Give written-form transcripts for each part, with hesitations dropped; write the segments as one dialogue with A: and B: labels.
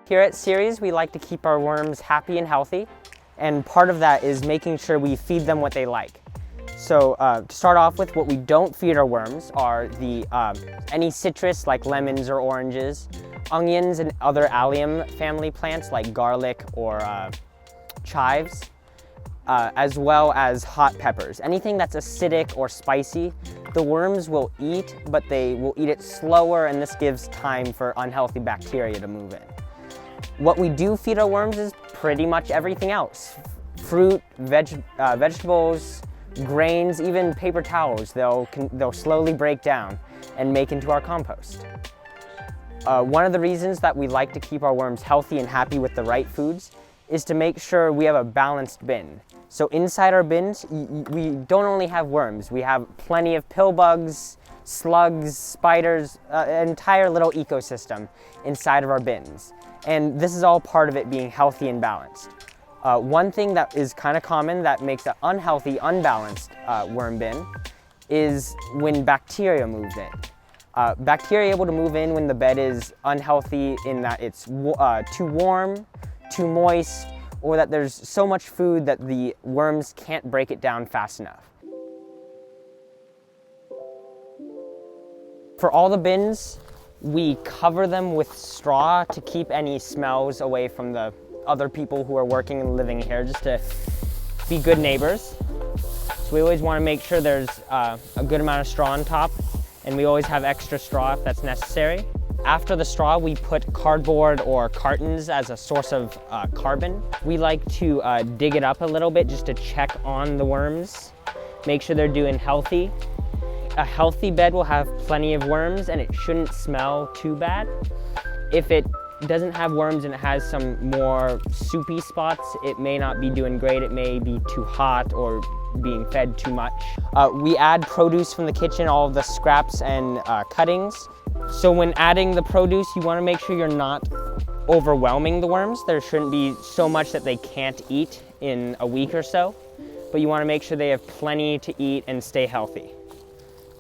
A: Here at Ceres, we like to keep our worms happy and healthy, and part of that is making sure we feed them what they like. So to start off with, what we don't feed our worms are any citrus like lemons or oranges, onions and other allium family plants like garlic or chives, as well as hot peppers. Anything that's acidic or spicy, the worms will eat, but they will eat it slower, and this gives time for unhealthy bacteria to move in. What we do feed our worms is pretty much everything else. Fruit, vegetables, grains, even paper towels. They'll slowly break down and make into our compost. One of the reasons that we like to keep our worms healthy and happy with the right foods is to make sure we have a balanced bin. So inside our bins, we don't only have worms, we have plenty of pill bugs, slugs, spiders, an entire little ecosystem inside of our bins. And this is all part of it being healthy and balanced. One thing that is kind of common that makes an unhealthy, unbalanced worm bin is when bacteria moves in. Bacteria are able to move in when the bed is unhealthy in that it's too warm, too moist, or that there's so much food that the worms can't break it down fast enough. For all the bins, we cover them with straw to keep any smells away from the other people who are working and living here, just to be good neighbors. So we always want to make sure there's a good amount of straw on top, and we always have extra straw if that's necessary. After the straw, we put cardboard or cartons as a source of carbon. We like to dig it up a little bit just to check on the worms, make sure they're doing healthy. A healthy bed will have plenty of worms and it shouldn't smell too bad. If it doesn't have worms and it has some more soupy spots, it may not be doing great. It may be too hot or being fed too much. We add produce from the kitchen, all of the scraps and cuttings. So when adding the produce, you want to make sure you're not overwhelming the worms. There shouldn't be so much that they can't eat in a week or so, but you want to make sure they have plenty to eat and stay healthy.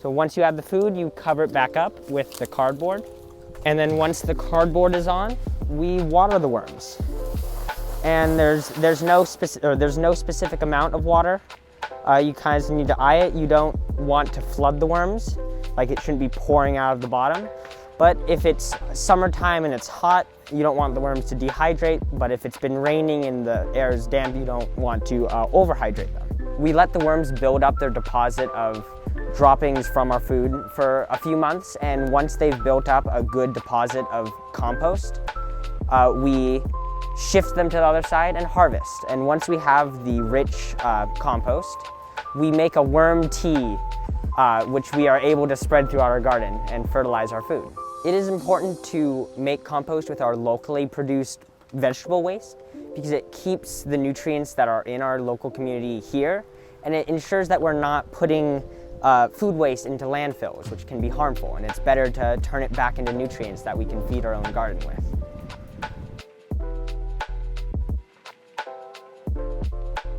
A: So once you add the food, you cover it back up with the cardboard. And then once the cardboard is on, we water the worms. And there's no specific amount of water. You kind of need to eye it. You don't want to flood the worms. Like, it shouldn't be pouring out of the bottom. But if it's summertime and it's hot, you don't want the worms to dehydrate. But if it's been raining and the air is damp, you don't want to overhydrate them. We let the worms build up their deposit of droppings from our food for a few months, and once they've built up a good deposit of compost, we shift them to the other side and harvest. And once we have the rich compost, we make a worm tea, which we are able to spread throughout our garden and fertilize our food. It is important to make compost with our locally produced vegetable waste because it keeps the nutrients that are in our local community here, and it ensures that we're not putting food waste into landfills, which can be harmful, and it's better to turn it back into nutrients that we can feed our own garden with.